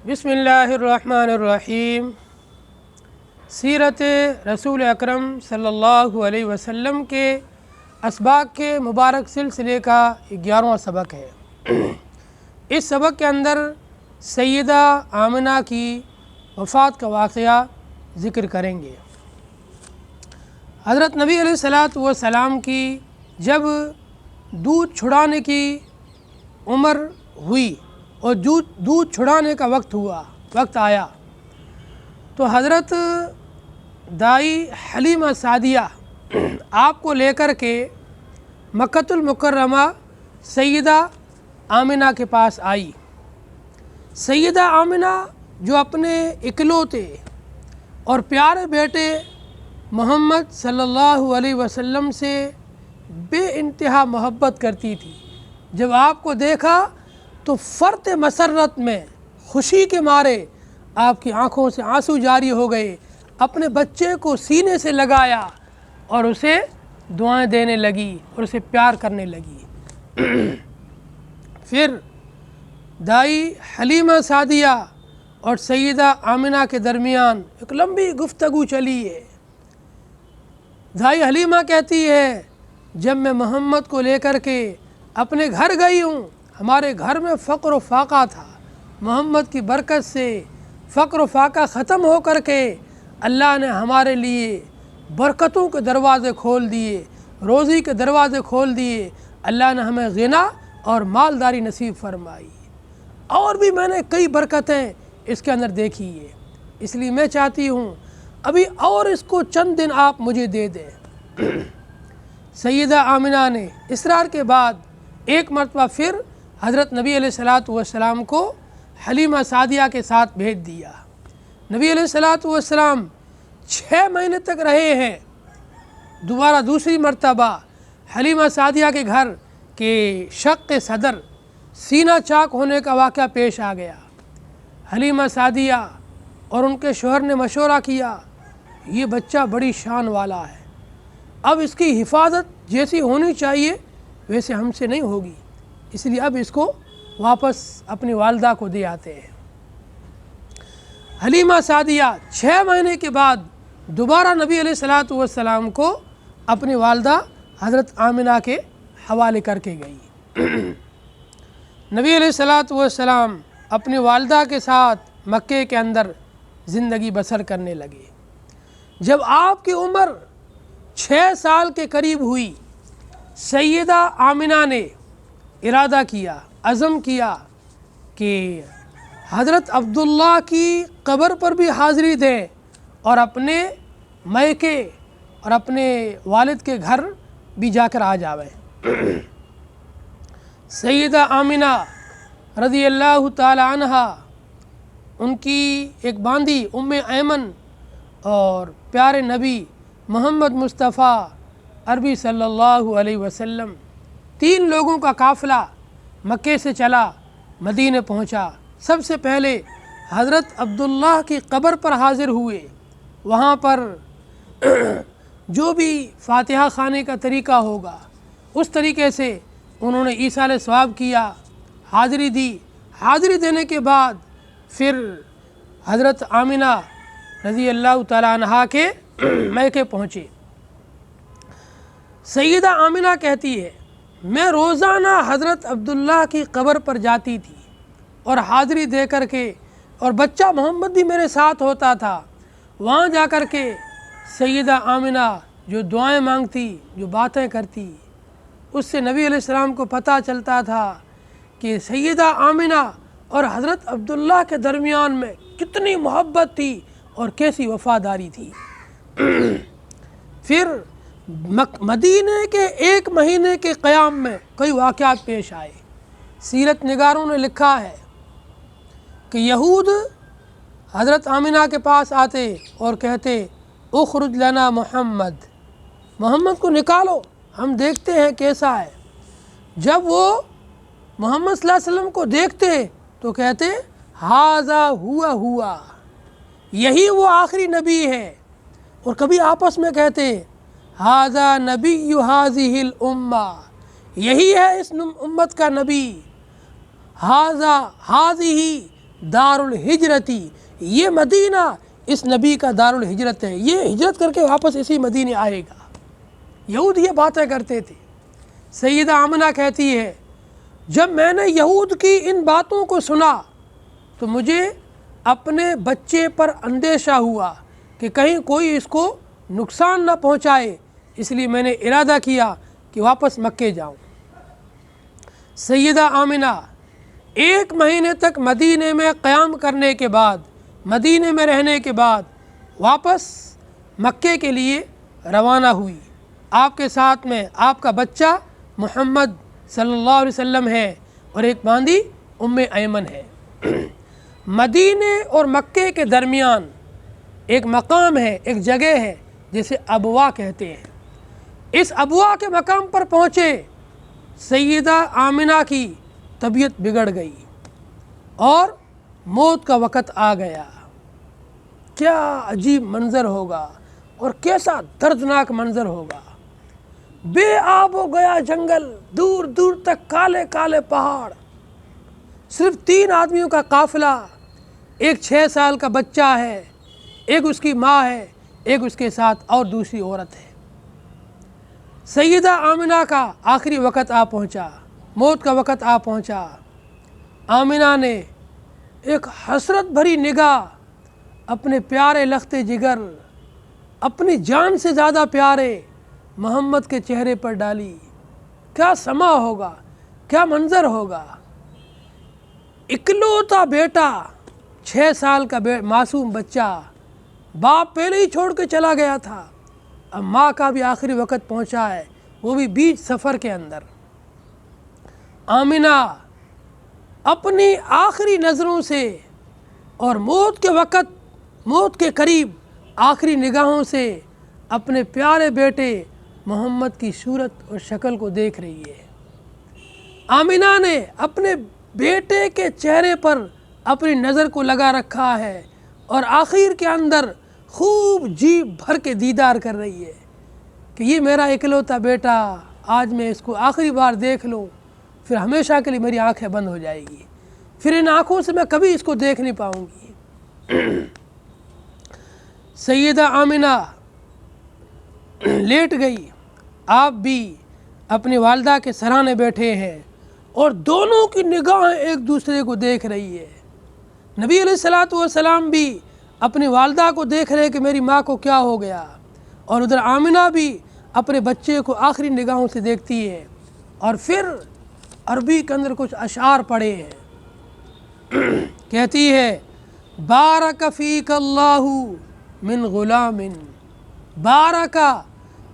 بسم اللہ الرحمن الرحیم۔ سیرت رسول اکرم صلی اللہ علیہ وسلم کے اسباق کے مبارک سلسلے کا 11واں سبق ہے۔ اس سبق کے اندر سیدہ آمنہ کی وفات کا واقعہ ذکر کریں گے۔ حضرت نبی علیہ الصلوۃ والسلام کی جب دودھ چھڑانے کی عمر ہوئی اور دودھ چھڑانے کا وقت آیا تو حضرت دائی حلیمہ سعدیہ آپ کو لے کر کے مکۃ المکرمہ سیدہ آمنہ کے پاس آئی۔ سیدہ آمنہ جو اپنے اکلوتے اور پیارے بیٹے محمد صلی اللہ علیہ وسلم سے بے انتہا محبت کرتی تھی، جب آپ کو دیکھا تو فرط مسرت میں خوشی کے مارے آپ کی آنکھوں سے آنسو جاری ہو گئے، اپنے بچے کو سینے سے لگایا اور اسے دعائیں دینے لگی اور اسے پیار کرنے لگی۔ پھر دائی حلیمہ سعدیہ اور سیدہ آمنہ کے درمیان ایک لمبی گفتگو چلی ہے۔ دائی حلیمہ کہتی ہے جب میں محمد کو لے کر کے اپنے گھر گئی ہوں، ہمارے گھر میں فقر و فاقہ تھا، محمد کی برکت سے فقر و فاقہ ختم ہو کر کے اللہ نے ہمارے لیے برکتوں کے دروازے کھول دیے، روزی کے دروازے کھول دیے، اللہ نے ہمیں غنا اور مالداری نصیب فرمائی، اور بھی میں نے کئی برکتیں اس کے اندر دیکھی ہے، اس لیے میں چاہتی ہوں ابھی اور اس کو چند دن آپ مجھے دے دیں۔ سیدہ آمنہ نے اصرار کے بعد ایک مرتبہ پھر حضرت نبی علیہ الصلوۃ والسلام کو حلیمہ سعدیہ کے ساتھ بھیج دیا۔ نبی علیہ الصلوۃ والسلام 6 مہینے تک رہے ہیں۔ دوبارہ دوسری مرتبہ حلیمہ سعدیہ کے گھر کے شق صدر سینہ چاک ہونے کا واقعہ پیش آ گیا۔ حلیمہ سعدیہ اور ان کے شوہر نے مشورہ کیا، یہ بچہ بڑی شان والا ہے، اب اس کی حفاظت جیسی ہونی چاہیے ویسے ہم سے نہیں ہوگی، اس لیے اب اس کو واپس اپنی والدہ کو دے آتے ہیں۔ حلیمہ سعدیہ 6 مہینے کے بعد دوبارہ نبی علیہ الصلوۃ والسلام کو اپنی والدہ حضرت آمنہ کے حوالے کر کے گئی۔ نبی علیہ الصلوۃ والسلام اپنی والدہ کے ساتھ مکے کے اندر زندگی بسر کرنے لگے۔ جب آپ کی عمر 6 سال کے قریب ہوئی، سیدہ آمنہ نے ارادہ کیا، عزم کیا کہ حضرت عبداللہ کی قبر پر بھی حاضری دیں اور اپنے میکے اور اپنے والد کے گھر بھی جا کر آ جاویں۔ سیدہ آمنہ رضی اللہ تعالی عنہا، ان کی ایک باندی ام ایمن اور پیارے نبی محمد مصطفیٰ عربی صلی اللہ علیہ وسلم 3 لوگوں کا قافلہ مکے سے چلا، مدینے پہنچا۔ سب سے پہلے حضرت عبداللہ کی قبر پر حاضر ہوئے، وہاں پر جو بھی فاتحہ خوانے کا طریقہ ہوگا اس طریقے سے انہوں نے ایصال ثواب کیا، حاضری دی۔ حاضری دینے کے بعد پھر حضرت آمنہ رضی اللہ تعالی عنہا کے میکے پہنچے۔ سیدہ آمنہ کہتی ہے میں روزانہ حضرت عبداللہ کی قبر پر جاتی تھی اور حاضری دے کر کے، اور بچہ محمد بھی میرے ساتھ ہوتا تھا، وہاں جا کر کے سیدہ آمنہ جو دعائیں مانگتی، جو باتیں کرتی، اس سے نبی علیہ السلام کو پتہ چلتا تھا کہ سیدہ آمنہ اور حضرت عبداللہ کے درمیان میں کتنی محبت تھی اور کیسی وفاداری تھی۔ پھر مدینے کے 1 مہینے کے قیام میں کئی واقعات پیش آئے۔ سیرت نگاروں نے لکھا ہے کہ یہود حضرت آمنہ کے پاس آتے اور کہتے اخرج لنا محمد کو نکالو، ہم دیکھتے ہیں کیسا ہے۔ جب وہ محمد صلی اللہ علیہ وسلم کو دیکھتے تو کہتے ھذا ہوا، یہی وہ آخری نبی ہے، اور کبھی آپس میں کہتے ھذا نبی ھذہ الامہ، یہی ہے اس امت کا نبی، ھذہ دار الحجرتی، یہ مدینہ اس نبی کا دار الحجرت ہے، یہ ہجرت کر کے واپس اسی مدینے آئے گا۔ یہود یہ باتیں کرتے تھے۔ سیدہ آمنہ کہتی ہے جب میں نے یہود کی ان باتوں کو سنا تو مجھے اپنے بچے پر اندیشہ ہوا کہ کہیں کوئی اس کو نقصان نہ پہنچائے، اس لیے میں نے ارادہ کیا کہ واپس مکے جاؤں۔ سیدہ آمنہ 1 مہینے تک مدینے میں قیام کرنے کے بعد، مدینے میں رہنے کے بعد واپس مکے کے لیے روانہ ہوئی۔ آپ کے ساتھ میں آپ کا بچہ محمد صلی اللہ علیہ وسلم ہے اور ایک باندی ام ایمن ہے۔ مدینے اور مکے کے درمیان ایک مقام ہے، ایک جگہ ہے جسے ابوا کہتے ہیں۔ اس ابوا کے مقام پر پہنچے، سیدہ آمنہ کی طبیعت بگڑ گئی اور موت کا وقت آ گیا۔ کیا عجیب منظر ہوگا اور کیسا دردناک منظر ہوگا۔ بے آب ہو گیا جنگل، دور دور تک کالے کالے پہاڑ، صرف 3 آدمیوں کا قافلہ، ایک 6 سال کا بچہ ہے، ایک اس کی ماں ہے، ایک اس کے ساتھ اور دوسری عورت ہے۔ سیدہ آمنہ کا آخری وقت آ پہنچا، موت کا وقت آ پہنچا۔ آمنہ نے ایک حسرت بھری نگاہ اپنے پیارے لخت جگر، اپنی جان سے زیادہ پیارے محمد کے چہرے پر ڈالی۔ کیا سما ہوگا، کیا منظر ہوگا۔ اکلوتا بیٹا، 6 سال کا معصوم بچہ، باپ پہلے ہی چھوڑ کے چلا گیا تھا، اب ماں کا بھی آخری وقت پہنچا ہے، وہ بھی بیچ سفر کے اندر۔ آمنہ اپنی آخری نظروں سے اور موت کے وقت، موت کے قریب آخری نگاہوں سے اپنے پیارے بیٹے محمد کی صورت اور شکل کو دیکھ رہی ہے۔ آمنہ نے اپنے بیٹے کے چہرے پر اپنی نظر کو لگا رکھا ہے اور آخر کے اندر خوب جی بھر کے دیدار کر رہی ہے کہ یہ میرا اکلوتا بیٹا، آج میں اس کو آخری بار دیکھ لوں، پھر ہمیشہ کے لیے میری آنکھیں بند ہو جائے گی، پھر ان آنکھوں سے میں کبھی اس کو دیکھ نہیں پاؤں گی۔ سیدہ آمنہ لیٹ گئی، آپ بھی اپنی والدہ کے سرانے بیٹھے ہیں اور دونوں کی نگاہیں ایک دوسرے کو دیکھ رہی ہے۔ نبی علیہ السلام بھی اپنی والدہ کو دیکھ رہے کہ میری ماں کو کیا ہو گیا، اور ادھر آمنہ بھی اپنے بچے کو آخری نگاہوں سے دیکھتی ہے۔ اور پھر عربی کے اندر کچھ اشعار پڑھے ہیں، کہتی ہے بارک فیک اللہ من غلام، بارک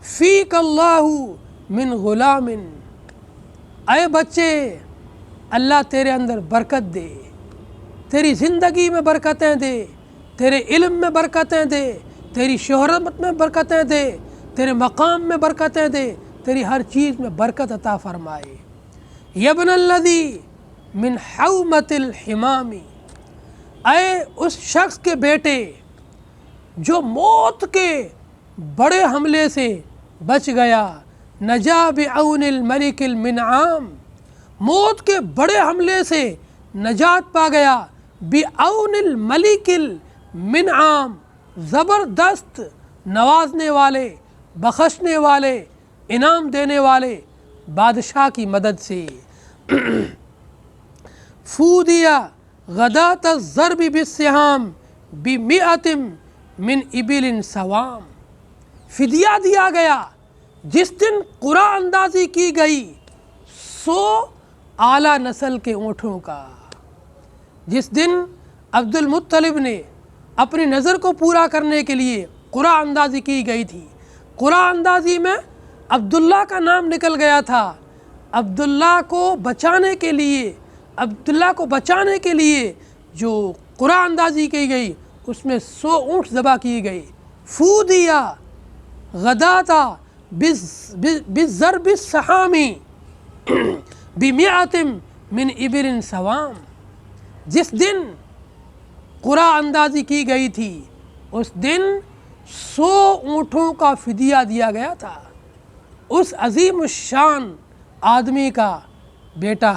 فیک اللہ من غلام، اے بچے اللہ تیرے اندر برکت دے، تیری زندگی میں برکتیں دے، تیرے علم میں برکتیں دے، تیری شہرت میں برکتیں دے، تیرے مقام میں برکتیں دے، تیری ہر چیز میں برکت عطا فرمائے۔ یبن الذی من حومت الحمام، اے اس شخص کے بیٹے جو موت کے بڑے حملے سے بچ گیا، نجا بعون الملک المنعام، موت کے بڑے حملے سے نجات پا گیا، بعون الملک المنعام، زبردست نوازنے والے، بخشنے والے، انعام دینے والے بادشاہ کی مدد سے۔ فودیا غدات الضرب بالسہام بمئۃ من ابل سوام، فدیہ دیا گیا جس دن قرعہ اندازی کی گئی 100 اعلیٰ نسل کے اونٹوں کا، جس دن عبد المطلب نے اپنی نظر کو پورا کرنے کے لیے قرعہ اندازی کی گئی تھی۔ قرعہ اندازی میں عبداللہ کا نام نکل گیا تھا۔ عبداللہ کو بچانے کے لیے جو قرعہ اندازی کی گئی اس میں 100 اونٹ ذبح کی گئی۔ فودیا غداتا بالضرب السحام بمئۃ من ابل سوام، جس دن قرعہ اندازی کی گئی تھی اس دن 100 اونٹوں کا فدیہ دیا گیا تھا۔ اس عظیم الشان آدمی کا بیٹا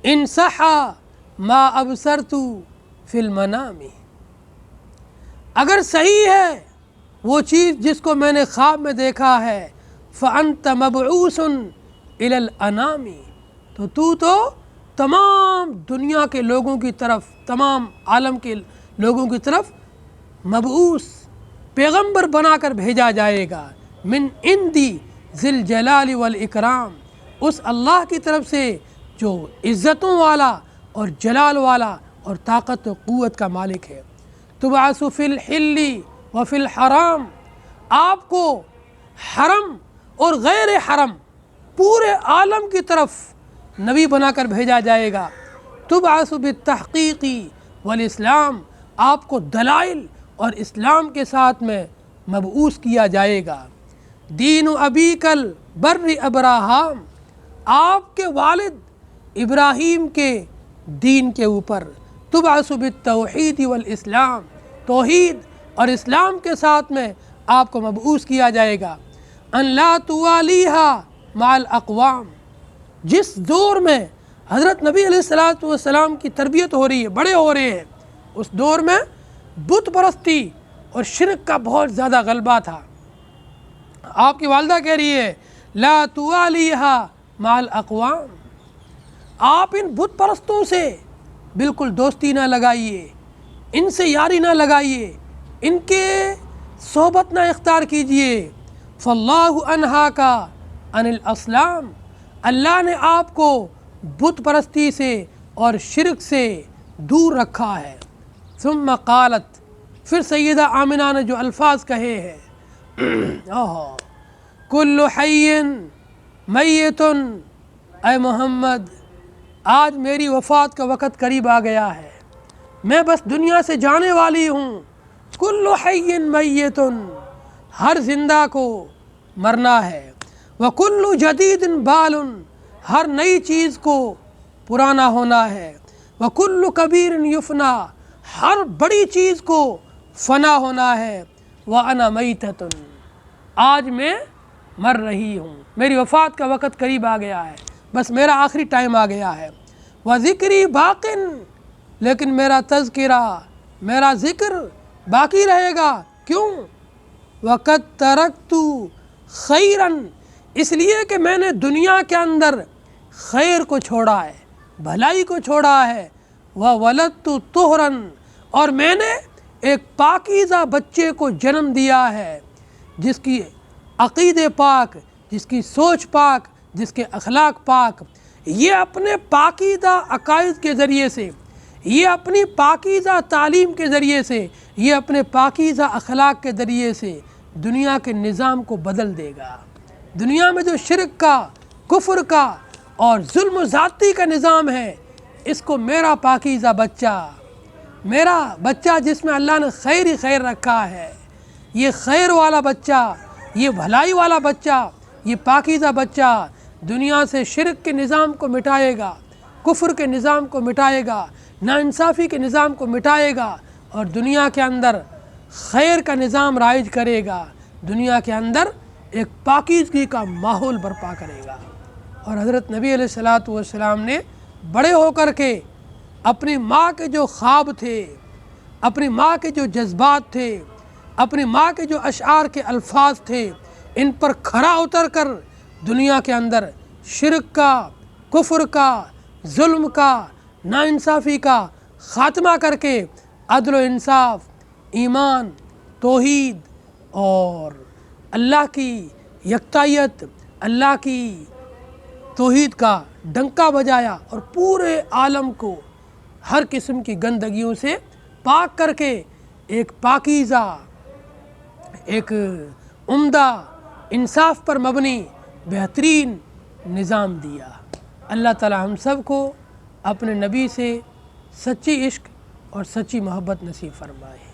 انصحا ما ابصرت فی المنام، اگر صحیح ہے وہ چیز جس کو میں نے خواب میں دیکھا ہے، فأنت مبعوث الی الانام، تو تمام دنیا کے لوگوں کی طرف، تمام عالم کے لوگوں کی طرف مبعوث پیغمبر بنا کر بھیجا جائے گا، من عندی ذی الجلال والاکرام، اس اللہ کی طرف سے جو عزتوں والا اور جلال والا اور طاقت و قوت کا مالک ہے۔ تبعث فی الحل وفی الحرام، آپ کو حرم اور غیر حرم پورے عالم کی طرف نبی بنا کر بھیجا جائے گا۔ تبعث بالتحقیق والاسلام، آپ کو دلائل اور اسلام کے ساتھ میں مبعوث کیا جائے گا۔ دین ابیک البر ابراہیم، آپ کے والد ابراہیم کے دین کے اوپر۔ تبعث بالتوحید والاسلام، توحید اور اسلام کے ساتھ میں آپ کو مبعوث کیا جائے گا۔ ان لا توالیہا مع الاقوام، جس دور میں حضرت نبی علیہ السلام کی تربیت ہو رہی ہے، بڑے ہو رہے ہیں، اس دور میں بت پرستی اور شرک کا بہت زیادہ غلبہ تھا۔ آپ کی والدہ کہہ رہی ہے لا توالیہا مع الاقوام، آپ ان بت پرستوں سے بالکل دوستی نہ لگائیے، ان سے یاری نہ لگائیے، ان کے صحبت نہ اختیار کیجئے۔ فاللہ انہاک عن الاسلام، اللہ نے آپ کو بت پرستی سے اور شرک سے دور رکھا ہے۔ ثم قالت، پھر سیدہ آمنہ نے جو الفاظ کہے ہیں، کل حی میت، اے محمد آج میری وفات کا وقت قریب آ گیا ہے، میں بس دنیا سے جانے والی ہوں۔ کل حی میت، ہر زندہ کو مرنا ہے۔ وکل جدید بال، ہر نئی چیز کو پرانا ہونا ہے۔ وکل کبیر یفنا، ہر بڑی چیز کو فنا ہونا ہے۔ وانا میتۃ، آج میں مر رہی ہوں، میری وفات کا وقت قریب آ گیا ہے، بس میرا آخری ٹائم آ گیا ہے۔ وذکری باق، لیکن میرا تذکرہ، میرا ذکر باقی رہے گا۔ کیوں؟ وقد ترکت خیرا، اس لیے کہ میں نے دنیا کے اندر خیر کو چھوڑا ہے، بھلائی کو چھوڑا ہے۔ وولدت طہرا، اور میں نے ایک پاکیزہ بچے کو جنم دیا ہے، جس کی عقیدے پاک، جس کی سوچ پاک، جس کے اخلاق پاک۔ یہ اپنے پاکیزہ عقائد کے ذریعے سے، یہ اپنی پاکیزہ تعلیم کے ذریعے سے، یہ اپنے پاکیزہ اخلاق کے ذریعے سے دنیا کے نظام کو بدل دے گا۔ دنیا میں جو شرک کا، کفر کا اور ظلم و زیادتی کا نظام ہے، اس کو میرا پاکیزہ بچہ، میرا بچہ جس میں اللہ نے خیر ہی خیر رکھا ہے، یہ خیر والا بچہ، یہ بھلائی والا بچہ، یہ پاکیزہ بچہ دنیا سے شرک کے نظام کو مٹائے گا، کفر کے نظام کو مٹائے گا، ناانصافی کے نظام کو مٹائے گا، اور دنیا کے اندر خیر کا نظام رائج کرے گا، دنیا کے اندر ایک پاکیزگی کا ماحول برپا کرے گا۔ اور حضرت نبی علیہ السلام نے بڑے ہو کر کے اپنی ماں کے جو خواب تھے، اپنی ماں کے جو جذبات تھے، اپنی ماں کے جو اشعار کے الفاظ تھے، ان پر کھرا اتر کر دنیا کے اندر شرک کا، کفر کا، ظلم کا، ناانصافی کا خاتمہ کر کے عدل و انصاف، ایمان، توحید اور اللہ کی یکتائیت، اللہ کی توحید کا ڈنکا بجایا، اور پورے عالم کو ہر قسم کی گندگیوں سے پاک کر کے ایک پاکیزہ، ایک عمدہ، انصاف پر مبنی بہترین نظام دیا۔ اللہ تعالی ہم سب کو اپنے نبی سے سچی عشق اور سچی محبت نصیب فرمائے۔